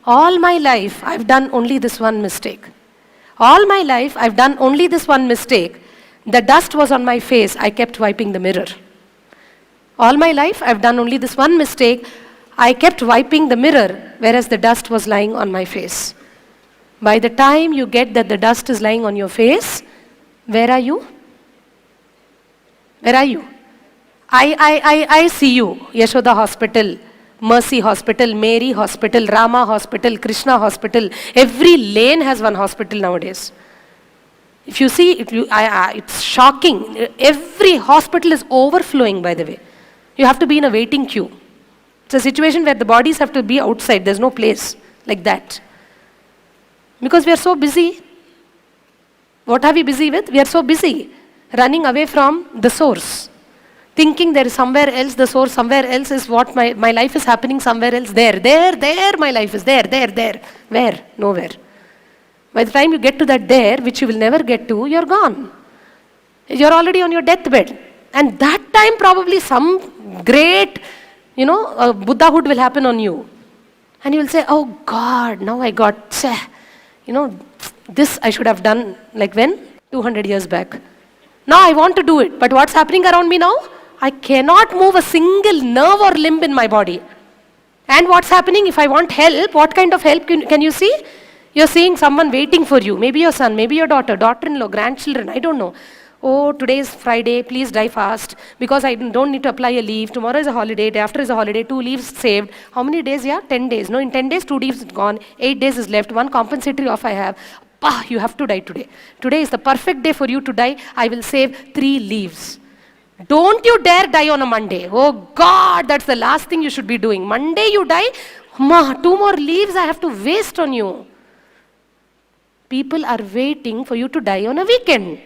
All my life, I've done only this one mistake. All my life, I've done only this one mistake. The dust was on my face. I kept wiping the mirror. All my life, I've done only this one mistake. I kept wiping the mirror, whereas the dust was lying on my face. By the time you get that the dust is lying on your face, where are you? Where are you? I see you. Yashoda Hospital, Mercy Hospital, Mary Hospital, Rama Hospital, Krishna Hospital. Every lane has one hospital nowadays. If you see, it's shocking. Every hospital is overflowing, by the way. You have to be in a waiting queue. It's a situation where the bodies have to be outside. There's no place like that. Because we are so busy. What are we busy with? We are so busy running away from the source. Thinking there is somewhere else, the source somewhere else is what my life is happening somewhere else. There, my life is there. Where? Nowhere. By the time you get to that there, which you will never get to, you're gone. You're already on your deathbed. And that time probably some great, Buddhahood will happen on you. And you will say, oh God, now I got, this I should have done, like when? 200 years back. Now I want to do it, but what's happening around me now? I cannot move a single nerve or limb in my body. And what's happening? If I want help, what kind of help can you see? You're seeing someone waiting for you. Maybe your son, maybe your daughter, daughter-in-law, grandchildren, I don't know. Oh, today is Friday, please die fast, because I don't need to apply a leave. Tomorrow is a holiday, day after is a holiday, 2 leaves saved. How many days? Yeah, 10 days. No, in 10 days, 2 leaves gone, 8 days is left, 1 compensatory off I have. You have to die today. Today is the perfect day for you to die. I will save 3 leaves. Don't you dare die on a Monday. Oh God, that's the last thing you should be doing. Monday you die, 2 more leaves I have to waste on you. People are waiting for you to die on a weekend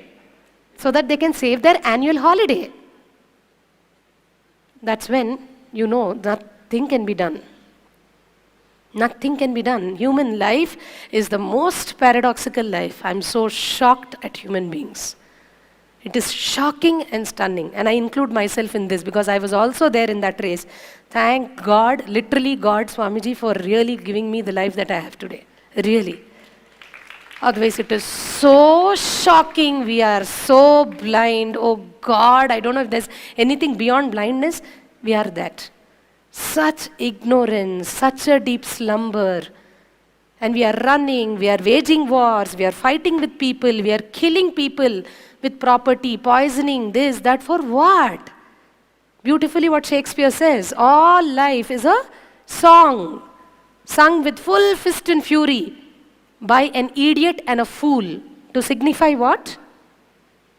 so that they can save their annual holiday. That's when you know nothing can be done. Nothing can be done. Human life is the most paradoxical life. I'm so shocked at human beings. It is shocking and stunning. And I include myself in this because I was also there in that race. Thank God, literally God, Swamiji, for really giving me the life that I have today. Really. Otherwise, it is so shocking. We are so blind. Oh God, I don't know if there's anything beyond blindness. We are that. Such ignorance, such a deep slumber. And we are running, we are waging wars, we are fighting with people, we are killing people with property, poisoning, this, that, for what? Beautifully what Shakespeare says, all life is a song, sung with full fist and fury by an idiot and a fool to signify what?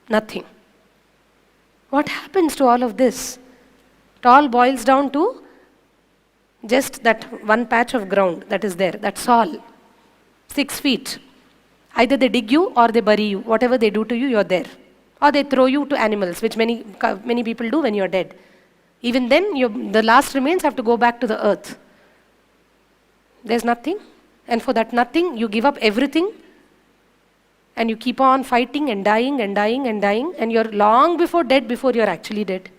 Nothing. What happens to all of this? It all boils down to just that one patch of ground that is there, that's all. 6 feet. Either they dig you or they bury you. Whatever they do to you, you're there. Or they throw you to animals, which many people do when you're dead. Even then, the last remains have to go back to the earth. There's nothing. And for that nothing, you give up everything. And you keep on fighting and dying and dying and dying. And you're long before dead before you're actually dead.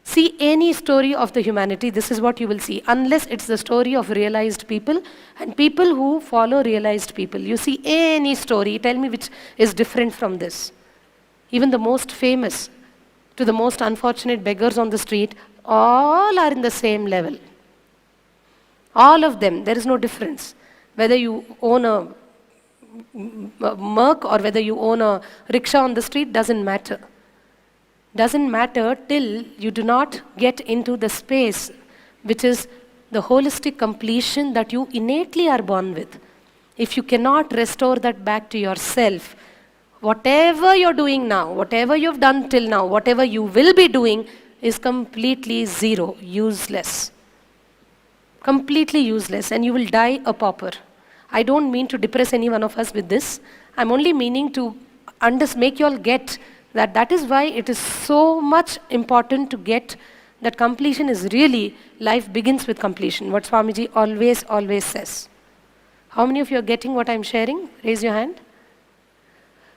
See any story of the humanity, this is what you will see. Unless it's the story of realized people and people who follow realized people. You see any story, tell me which is different from this. Even the most famous to the most unfortunate beggars on the street, all are in the same level. All of them, there is no difference. Whether you own a Merc or whether you own a rickshaw on the street, doesn't matter. Doesn't matter till you do not get into the space which is the holistic completion that you innately are born with. If you cannot restore that back to yourself, whatever you're doing now, whatever you've done till now, whatever you will be doing is completely zero, useless. Completely useless, and you will die a pauper. I don't mean to depress any one of us with this. I'm only meaning to make you all get that is why it is so much important to get that completion is really, life begins with completion, what Swamiji always says. How many of you are getting what I'm sharing? Raise your hand.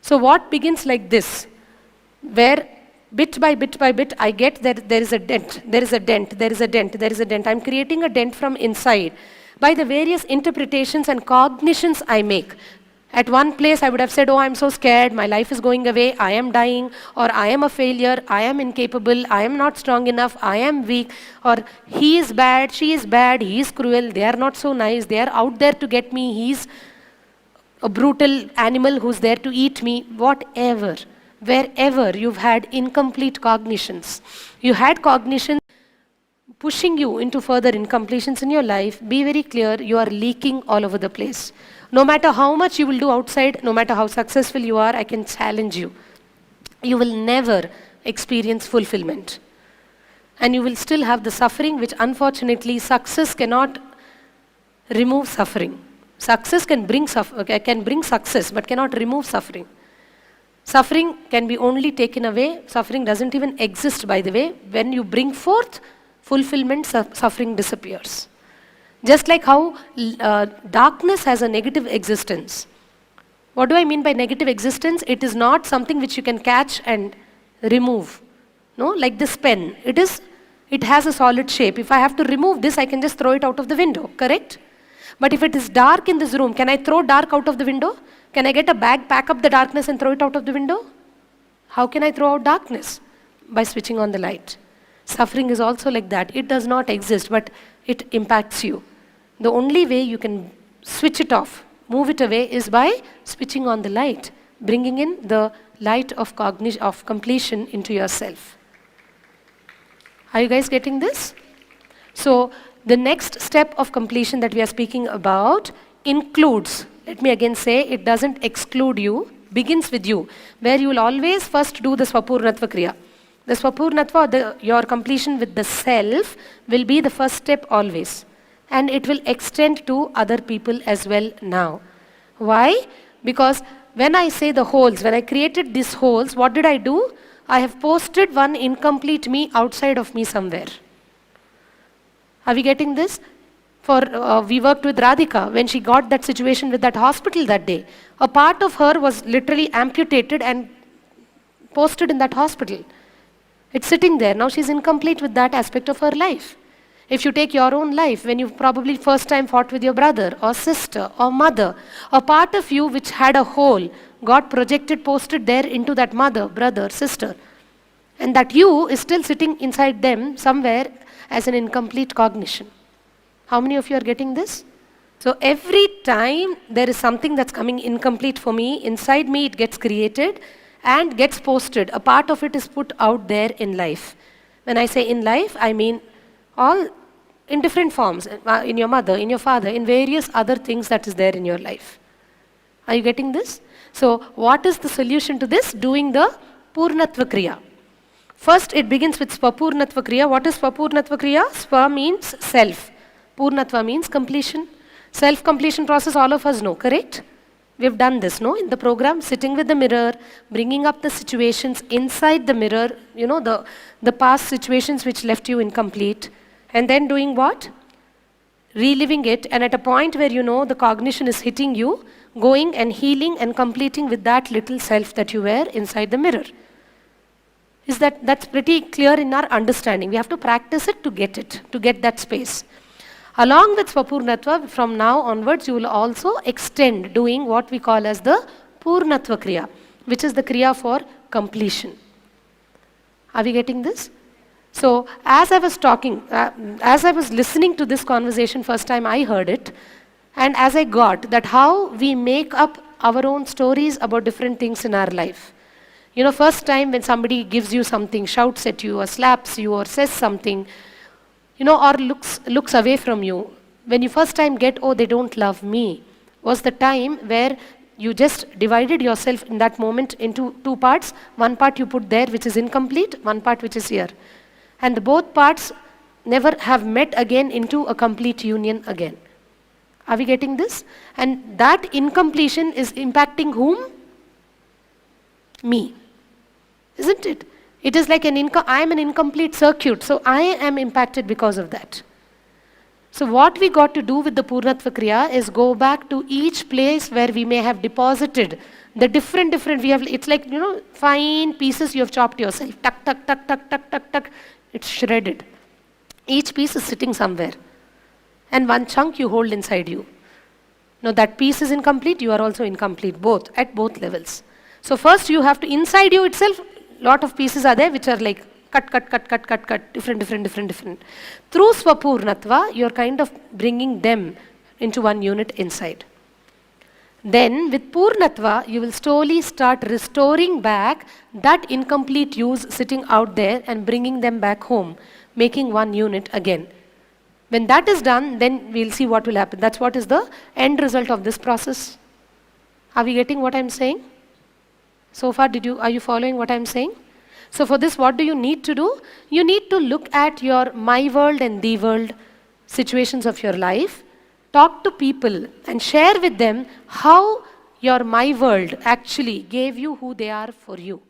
So what begins like this, where bit by bit, I get that there is a dent, there is a dent, there is a dent, there is a dent. I'm creating a dent from inside. by the various interpretations and cognitions I make. At one place, I would have said, oh, I'm so scared, my life is going away, I am dying, or I am a failure, I am incapable, I am not strong enough, I am weak, or he is bad, she is bad, he is cruel, they are not so nice, they are out there to get me, he's a brutal animal who's there to eat me, whatever. Wherever you've had incomplete cognitions, you had cognitions pushing you into further incompletions in your life, be very clear, you are leaking all over the place. No matter how much you will do outside, no matter how successful you are, I can challenge you. You will never experience fulfillment. And you will still have the suffering, which unfortunately success cannot remove suffering. Success can bring success, but cannot remove suffering. Suffering can be only taken away. Suffering doesn't even exist, by the way. When you bring forth fulfillment, suffering disappears. Just like how darkness has a negative existence. What do I mean by negative existence? It is not something which you can catch and remove. No, like this pen. It has a solid shape. If I have to remove this, I can just throw it out of the window, correct? But if it is dark in this room, can I throw dark out of the window? Can I get a bag, pack up the darkness and throw it out of the window? How can I throw out darkness? By switching on the light. Suffering is also like that. It does not exist, but it impacts you. The only way you can switch it off, move it away, is by switching on the light, bringing in the light of completion into yourself. Are you guys getting this? So the next step of completion that we are speaking about includes, let me again say, it doesn't exclude you, begins with you, where you will always first do the Swapurnatva Kriya. The Swapurnatva, your completion with the self, will be the first step always. And it will extend to other people as well now. Why? Because when I say the holes, when I created these holes, what did I do? I have posted one incomplete me outside of me somewhere. Are we getting this? We worked with Radhika when she got that situation with that hospital that day. A part of her was literally amputated and posted in that hospital. It's sitting there. Now she's incomplete with that aspect of her life. If you take your own life, when you probably first time fought with your brother or sister or mother, a part of you which had a hole got projected, posted there into that mother, brother, sister. And that you is still sitting inside them somewhere as an incomplete cognition. How many of you are getting this? So every time there is something that's coming incomplete for me, inside me it gets created and gets posted. A part of it is put out there in life. When I say in life, I mean all in different forms, in your mother, in your father, in various other things that is there in your life. Are you getting this? So what is the solution to this? Doing the Purnatva Kriya. First it begins with Swapurnatva Kriya. What is Swapurnatva Kriya? Swa means self. Purnatva means completion. Self-completion process all of us know, correct? We've done this, no? In the program, sitting with the mirror, bringing up the situations inside the mirror, you know, the past situations which left you incomplete. And then doing what? Reliving it, and at a point where you know the cognition is hitting you, going and healing and completing with that little self that you were inside the mirror. That's pretty clear in our understanding. We have to practice it, to get that space. Along with Swapurnatva, from now onwards, you will also extend doing what we call as the Purnatva Kriya, which is the Kriya for completion. Are we getting this? So, as I was talking, as I was listening to this conversation, first time I heard it, and as I got that how we make up our own stories about different things in our life. You know, first time when somebody gives you something, shouts at you, or slaps you, or says something, you know, or looks away from you, when you first time get, oh, they don't love me, was the time where you just divided yourself in that moment into two parts. One part you put there which is incomplete, one part which is here. And both parts never have met again into a complete union again. Are we getting this? And that incompletion is impacting whom? Me. Isn't it? It is like I am an incomplete circuit, so I am impacted because of that. So what we got to do with the Purnatva Kriya is go back to each place where we may have deposited the different, it's like, you know, fine pieces you have chopped yourself. Tuck, tuck, tuck, tuck, tuck, tuck, tuck. It's shredded. Each piece is sitting somewhere. and one chunk you hold inside you. Now that piece is incomplete, you are also incomplete, both, at both levels. So first you have to, inside you itself, lot of pieces are there which are like cut, different. Through Swapurnatva, you're kind of bringing them into one unit inside. Then with Purnatva, you will slowly start restoring back that incomplete yous sitting out there and bringing them back home, making one unit again. When that is done, then we'll see what will happen. That's what is the end result of this process. Are we getting what I'm saying? So far, are you following what I'm saying? So for this, what do you need to do? You need to look at your my world and the world situations of your life, talk to people and share with them how your my world actually gave you who they are for you.